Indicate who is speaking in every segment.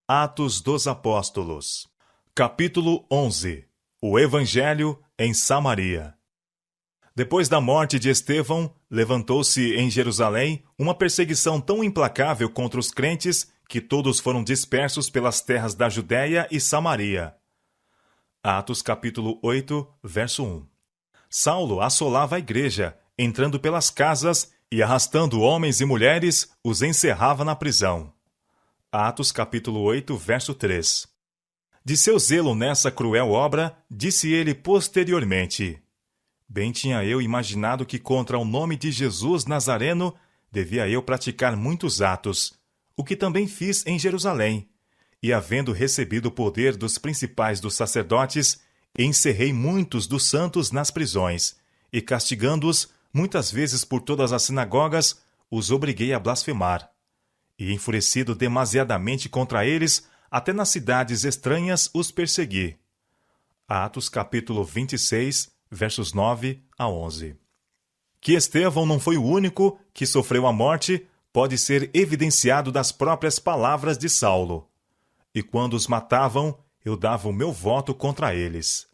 Speaker 1: Atos dos Apóstolos. Capítulo 11. O Evangelho em Samaria. Depois da morte de Estevão, levantou-se em Jerusalém uma perseguição tão implacável contra os crentes que todos foram dispersos pelas terras da Judéia e Samaria. Atos capítulo 8, verso 1. Saulo assolava a igreja, entrando pelas casas e arrastando homens e mulheres, os encerrava na prisão. Atos capítulo 8, verso 3. De seu zelo nessa cruel obra, disse ele posteriormente: Bem tinha eu imaginado que contra o nome de Jesus Nazareno devia eu praticar muitos atos, o que também fiz em Jerusalém. E havendo recebido o poder dos principais dos sacerdotes, encerrei muitos dos santos nas prisões, e castigando-os, muitas vezes por todas as sinagogas, os obriguei a blasfemar. E enfurecido demasiadamente contra eles, até nas cidades estranhas os persegui. Atos capítulo 26, versos 9 a 11. Que Estevão não foi o único que sofreu a morte pode ser evidenciado das próprias palavras de Saulo. E quando os matavam, eu dava o meu voto contra eles.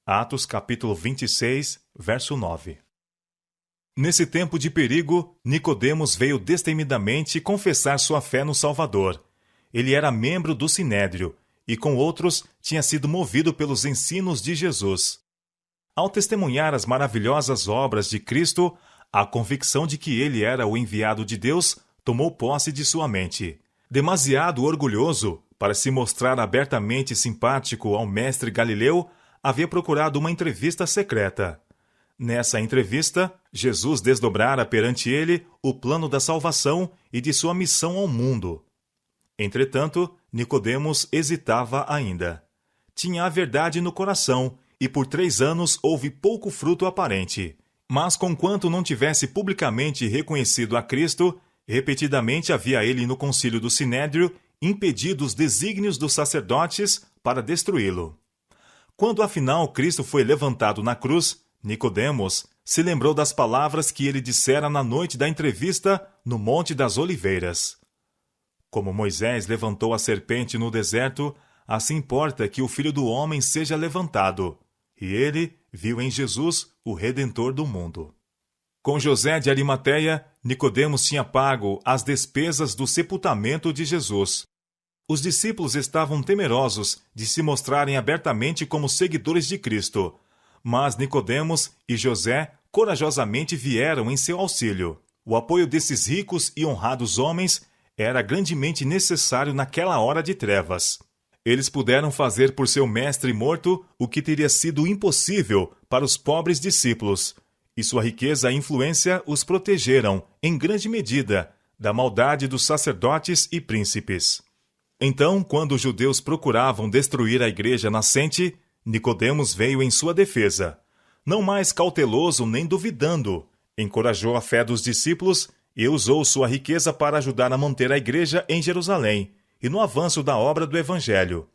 Speaker 1: Atos capítulo 26, verso 9. Nesse tempo de perigo, Nicodemos veio destemidamente confessar sua fé no Salvador. Ele era membro do Sinédrio e, com outros, tinha sido movido pelos ensinos de Jesus. Ao testemunhar as maravilhosas obras de Cristo, a convicção de que ele era o enviado de Deus tomou posse de sua mente. Demasiado orgulhoso para se mostrar abertamente simpático ao mestre Galileu, havia procurado uma entrevista secreta. Nessa entrevista, Jesus desdobrara perante ele o plano da salvação e de sua missão ao mundo. Entretanto, Nicodemos hesitava ainda. Tinha a verdade no coração, e por 3 anos houve pouco fruto aparente. Mas, conquanto não tivesse publicamente reconhecido a Cristo, repetidamente havia ele no concílio do Sinédrio impedido os desígnios dos sacerdotes para destruí-lo. Quando afinal Cristo foi levantado na cruz, Nicodemos se lembrou das palavras que ele dissera na noite da entrevista no Monte das Oliveiras. Como Moisés levantou a serpente no deserto, assim importa que o Filho do Homem seja levantado. E ele viu em Jesus o Redentor do mundo. Com José de Arimateia, Nicodemos tinha pago as despesas do sepultamento de Jesus. Os discípulos estavam temerosos de se mostrarem abertamente como seguidores de Cristo, mas Nicodemos e José corajosamente vieram em seu auxílio. O apoio desses ricos e honrados homens era grandemente necessário naquela hora de trevas. Eles puderam fazer por seu mestre morto o que teria sido impossível para os pobres discípulos, e sua riqueza e influência os protegeram, em grande medida, da maldade dos sacerdotes e príncipes. Então, quando os judeus procuravam destruir a igreja nascente, Nicodemos veio em sua defesa. Não mais cauteloso nem duvidando, encorajou a fé dos discípulos e usou sua riqueza para ajudar a manter a igreja em Jerusalém e no avanço da obra do Evangelho.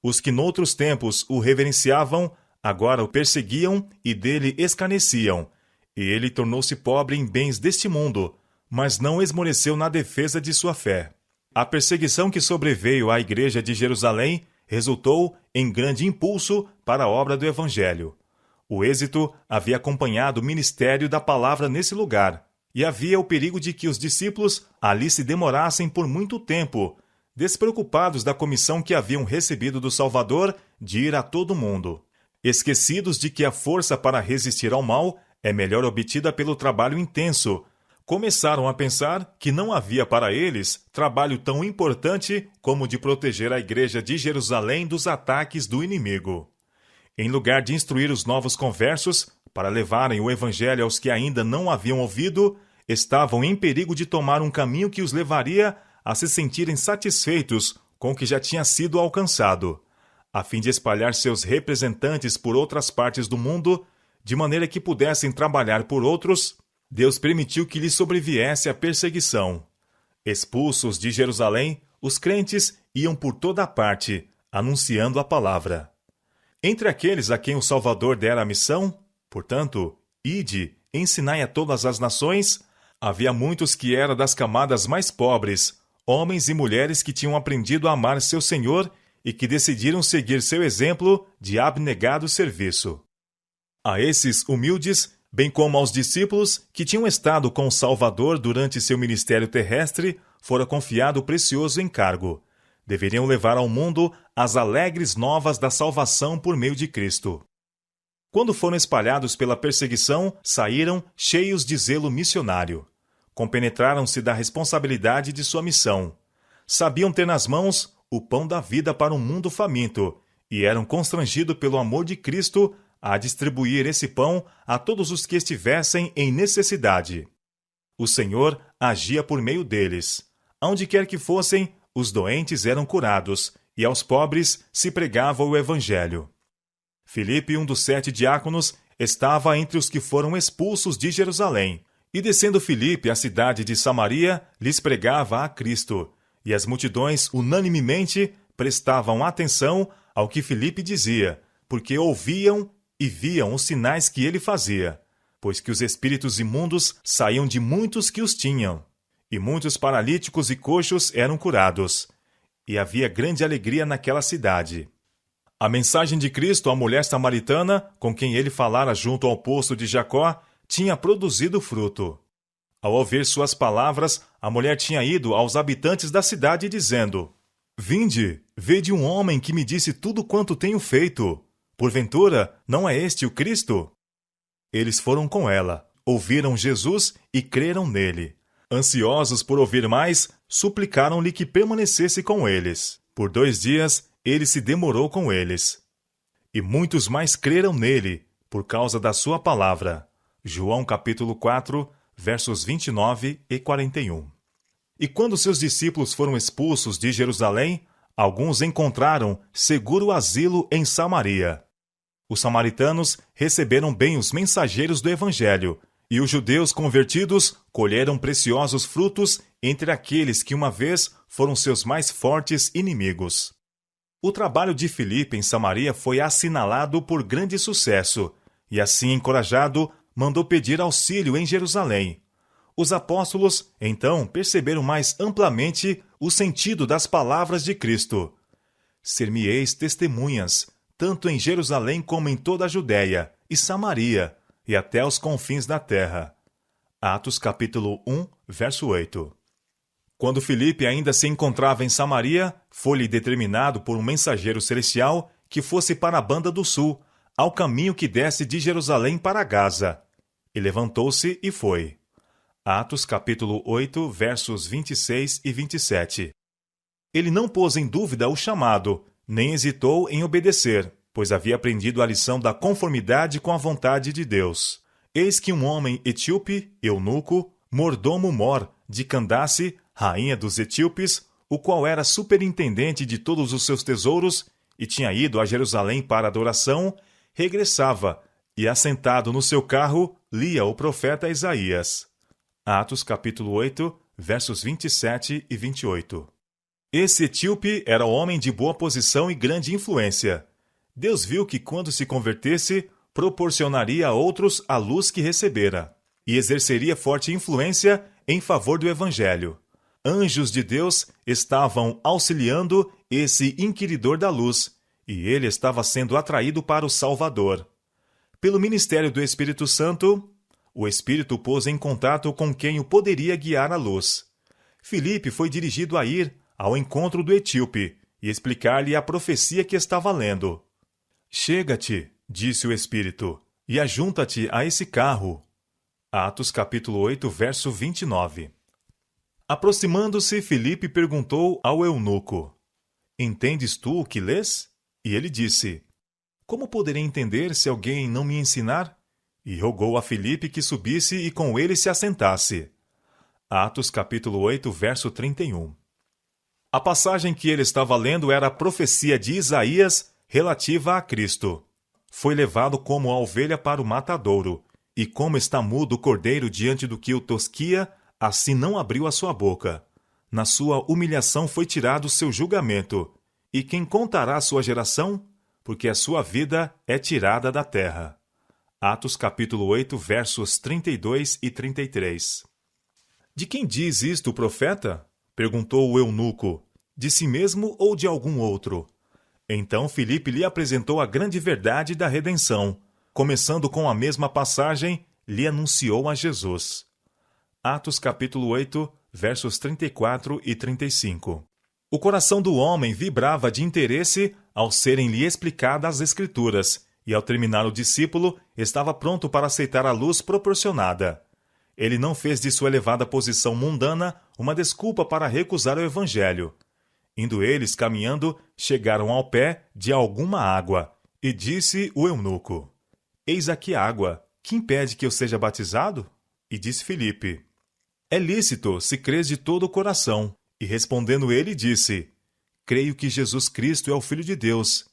Speaker 1: Os que noutros tempos o reverenciavam, agora o perseguiam e dele escarneciam, e ele tornou-se pobre em bens deste mundo, mas não esmoreceu na defesa de sua fé. A perseguição que sobreveio à igreja de Jerusalém resultou em grande impulso para a obra do Evangelho. O êxito havia acompanhado o ministério da palavra nesse lugar, e havia o perigo de que os discípulos ali se demorassem por muito tempo, despreocupados da comissão que haviam recebido do Salvador de ir a todo mundo, esquecidos de que a força para resistir ao mal é melhor obtida pelo trabalho intenso. Começaram a pensar que não havia para eles trabalho tão importante como o de proteger a igreja de Jerusalém dos ataques do inimigo. Em lugar de instruir os novos conversos para levarem o evangelho aos que ainda não haviam ouvido, estavam em perigo de tomar um caminho que os levaria a se sentirem satisfeitos com o que já tinha sido alcançado, a fim de espalhar seus representantes por outras partes do mundo, de maneira que pudessem trabalhar por outros. Deus permitiu que lhes sobreviesse a perseguição. Expulsos de Jerusalém, os crentes iam por toda a parte, anunciando a palavra. Entre aqueles a quem o Salvador dera a missão, portanto, ide, ensinai a todas as nações, havia muitos que eram das camadas mais pobres, homens e mulheres que tinham aprendido a amar seu Senhor e que decidiram seguir seu exemplo de abnegado serviço. A esses humildes, bem como aos discípulos que tinham estado com o Salvador durante seu ministério terrestre, fora confiado o precioso encargo. Deveriam levar ao mundo as alegres novas da salvação por meio de Cristo. Quando foram espalhados pela perseguição, saíram cheios de zelo missionário. Compenetraram-se da responsabilidade de sua missão. Sabiam ter nas mãos o pão da vida para um mundo faminto e eram constrangidos pelo amor de Cristo a distribuir esse pão a todos os que estivessem em necessidade. O Senhor agia por meio deles. Aonde quer que fossem, os doentes eram curados e aos pobres se pregava o Evangelho. Filipe, um dos 7 diáconos, estava entre os que foram expulsos de Jerusalém. E descendo Filipe à cidade de Samaria, lhes pregava a Cristo. E as multidões unanimemente prestavam atenção ao que Filipe dizia, porque ouviam e viam os sinais que ele fazia, pois que os espíritos imundos saíam de muitos que os tinham. E muitos paralíticos e coxos eram curados. E havia grande alegria naquela cidade. A mensagem de Cristo à mulher samaritana, com quem ele falara junto ao poço de Jacó, tinha produzido fruto. Ao ouvir suas palavras, a mulher tinha ido aos habitantes da cidade dizendo: Vinde, vede um homem que me disse tudo quanto tenho feito. Porventura, não é este o Cristo? Eles foram com ela, ouviram Jesus e creram nele. Ansiosos por ouvir mais, suplicaram-lhe que permanecesse com eles. Por 2 dias, ele se demorou com eles. E muitos mais creram nele, por causa da sua palavra. João capítulo 4, versos 29 e 41. E quando seus discípulos foram expulsos de Jerusalém, alguns encontraram seguro asilo em Samaria. Os samaritanos receberam bem os mensageiros do Evangelho, e os judeus convertidos colheram preciosos frutos entre aqueles que uma vez foram seus mais fortes inimigos. O trabalho de Filipe em Samaria foi assinalado por grande sucesso, e assim encorajado, mandou pedir auxílio em Jerusalém. Os apóstolos, então, perceberam mais amplamente o sentido das palavras de Cristo. Ser-me-eis testemunhas, tanto em Jerusalém como em toda a Judéia e Samaria, e até os confins da terra. Atos capítulo 1, verso 8. Quando Filipe ainda se encontrava em Samaria, foi-lhe determinado por um mensageiro celestial que fosse para a banda do sul, ao caminho que desce de Jerusalém para Gaza. E levantou-se e foi. Atos capítulo 8, versos 26 e 27. Ele não pôs em dúvida o chamado, nem hesitou em obedecer, pois havia aprendido a lição da conformidade com a vontade de Deus. Eis que um homem etíope, eunuco, mordomo Mor, de Candace, rainha dos etíopes, o qual era superintendente de todos os seus tesouros, e tinha ido a Jerusalém para adoração, regressava, e assentado no seu carro, lia o profeta Isaías. Atos capítulo 8, versos 27 e 28. Esse etíope era homem de boa posição e grande influência. Deus viu que quando se convertesse, proporcionaria a outros a luz que recebera, e exerceria forte influência em favor do Evangelho. Anjos de Deus estavam auxiliando esse inquiridor da luz, e ele estava sendo atraído para o Salvador. Pelo ministério do Espírito Santo, o Espírito pôs em contato com quem o poderia guiar à luz. Filipe foi dirigido a ir ao encontro do etíope e explicar-lhe a profecia que estava lendo. Chega-te, disse o Espírito, e ajunta-te a esse carro. Atos capítulo 8, verso 29. Aproximando-se, Filipe perguntou ao eunuco: Entendes tu o que lês? E ele disse: Como poderei entender se alguém não me ensinar? E rogou a Filipe que subisse e com ele se assentasse. Atos capítulo 8, verso 31. A passagem que ele estava lendo era a profecia de Isaías relativa a Cristo. Foi levado como a ovelha para o matadouro, e como está mudo o cordeiro diante do que o tosquia, assim não abriu a sua boca. Na sua humilhação foi tirado o seu julgamento. E quem contará a sua geração? Porque a sua vida é tirada da terra. Atos capítulo 8, versos 32 e 33. De quem diz isto o profeta? Perguntou o eunuco: de si mesmo ou de algum outro? Então Filipe lhe apresentou a grande verdade da redenção. Começando com a mesma passagem, lhe anunciou a Jesus. Atos capítulo 8, versos 34 e 35. O coração do homem vibrava de interesse ao serem-lhe explicadas as Escrituras, e ao terminar o discípulo, estava pronto para aceitar a luz proporcionada. Ele não fez de sua elevada posição mundana uma desculpa para recusar o Evangelho. Indo eles caminhando, chegaram ao pé de alguma água, e disse o eunuco: eis aqui água, que impede que eu seja batizado? E disse Filipe: é lícito, se crês de todo o coração. E respondendo ele, disse: creio que Jesus Cristo é o Filho de Deus.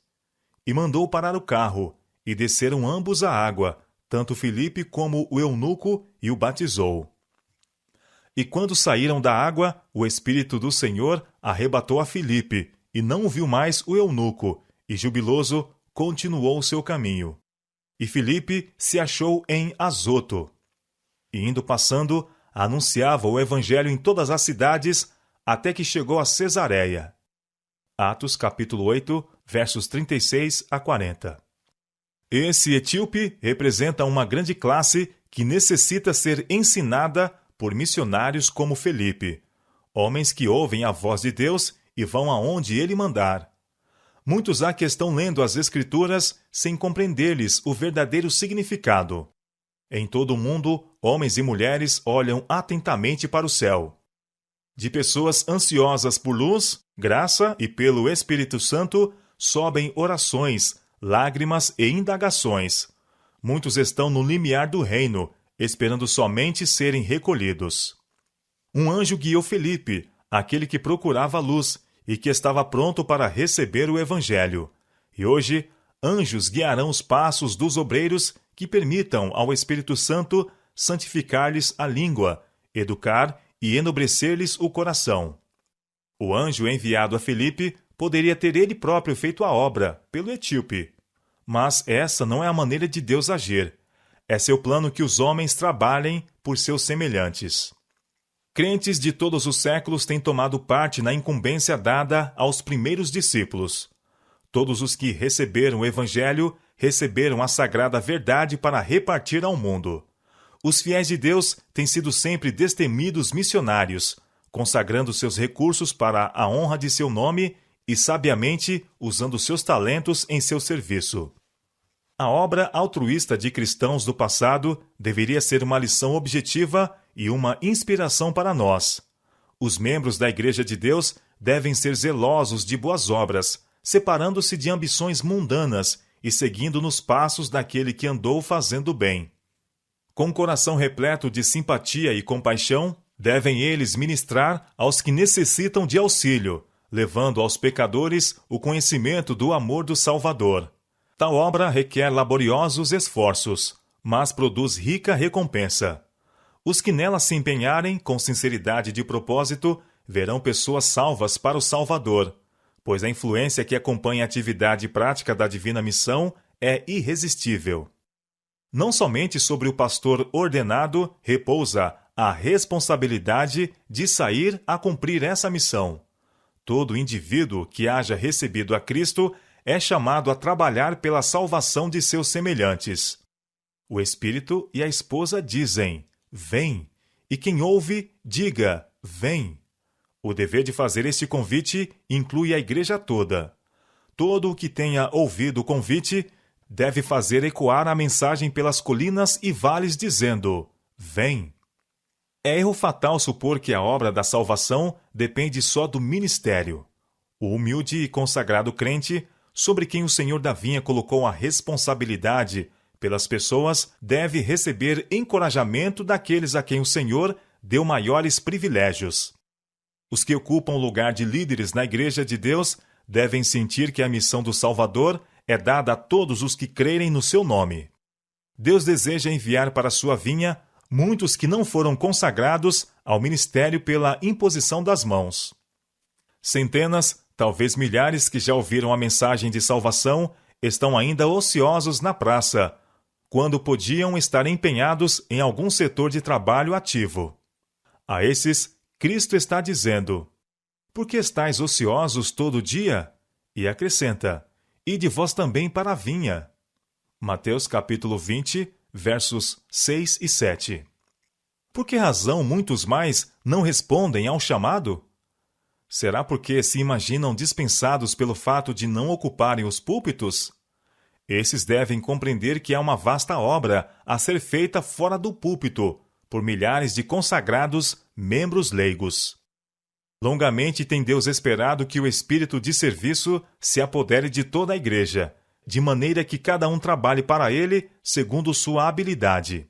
Speaker 1: E mandou parar o carro, e desceram ambos à água, tanto Filipe como o eunuco, e o batizou. E quando saíram da água, o Espírito do Senhor arrebatou a Filipe, e não viu mais o eunuco, e jubiloso continuou o seu caminho. E Filipe se achou em Azoto. E indo passando, anunciava o Evangelho em todas as cidades, até que chegou a Cesareia. Atos capítulo 8, versos 36 a 40. Esse etíope representa uma grande classe que necessita ser ensinada por missionários como Filipe, homens que ouvem a voz de Deus e vão aonde ele mandar. Muitos há que estão lendo as Escrituras sem compreender-lhes o verdadeiro significado. Em todo o mundo, homens e mulheres olham atentamente para o céu. De pessoas ansiosas por luz, graça e pelo Espírito Santo, sobem orações, lágrimas e indagações. Muitos estão no limiar do reino, esperando somente serem recolhidos. Um anjo guiou Filipe, aquele que procurava a luz e que estava pronto para receber o Evangelho. E hoje, anjos guiarão os passos dos obreiros que permitam ao Espírito Santo santificar-lhes a língua, educar e enobrecer-lhes o coração. O anjo enviado a Filipe poderia ter ele próprio feito a obra, pelo etíope. Mas essa não é a maneira de Deus agir. É seu plano que os homens trabalhem por seus semelhantes. Crentes de todos os séculos têm tomado parte na incumbência dada aos primeiros discípulos. Todos os que receberam o Evangelho receberam a sagrada verdade para repartir ao mundo. Os fiéis de Deus têm sido sempre destemidos missionários, consagrando seus recursos para a honra de seu nome e sabiamente usando seus talentos em seu serviço. A obra altruísta de cristãos do passado deveria ser uma lição objetiva e uma inspiração para nós. Os membros da Igreja de Deus devem ser zelosos de boas obras, separando-se de ambições mundanas e seguindo nos passos daquele que andou fazendo bem. Com um coração repleto de simpatia e compaixão, devem eles ministrar aos que necessitam de auxílio, levando aos pecadores o conhecimento do amor do Salvador. Tal obra requer laboriosos esforços, mas produz rica recompensa. Os que nela se empenharem com sinceridade de propósito verão pessoas salvas para o Salvador, pois a influência que acompanha a atividade prática da divina missão é irresistível. Não somente sobre o pastor ordenado repousa a responsabilidade de sair a cumprir essa missão. Todo indivíduo que haja recebido a Cristo é chamado a trabalhar pela salvação de seus semelhantes. O Espírito e a esposa dizem: vem, e quem ouve, diga: vem. O dever de fazer este convite inclui a igreja toda. Todo o que tenha ouvido o convite deve fazer ecoar a mensagem pelas colinas e vales, dizendo: vem. É erro fatal supor que a obra da salvação depende só do ministério. O humilde e consagrado crente, sobre quem o Senhor da vinha colocou a responsabilidade pelas pessoas, deve receber encorajamento daqueles a quem o Senhor deu maiores privilégios. Os que ocupam o lugar de líderes na Igreja de Deus devem sentir que a missão do Salvador é dada a todos os que crerem no seu nome. Deus deseja enviar para sua vinha muitos que não foram consagrados ao ministério pela imposição das mãos. Centenas, talvez milhares que já ouviram a mensagem de salvação estão ainda ociosos na praça, quando podiam estar empenhados em algum setor de trabalho ativo. A esses, Cristo está dizendo: por que estáis ociosos todo o dia? E acrescenta: ide vós também para a vinha. Mateus capítulo 20, versos 6 e 7. Por que razão muitos mais não respondem ao chamado? Será porque se imaginam dispensados pelo fato de não ocuparem os púlpitos? Esses devem compreender que há uma vasta obra a ser feita fora do púlpito, por milhares de consagrados membros leigos. Longamente tem Deus esperado que o espírito de serviço se apodere de toda a igreja, de maneira que cada um trabalhe para ele segundo sua habilidade.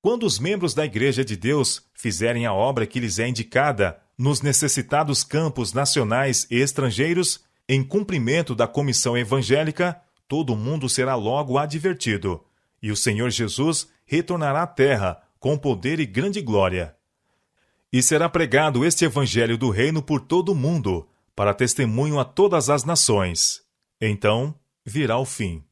Speaker 1: Quando os membros da Igreja de Deus fizerem a obra que lhes é indicada nos necessitados campos nacionais e estrangeiros, em cumprimento da comissão evangélica, todo mundo será logo advertido, e o Senhor Jesus retornará à terra com poder e grande glória. E será pregado este evangelho do reino por todo o mundo, para testemunho a todas as nações. Então virá o fim.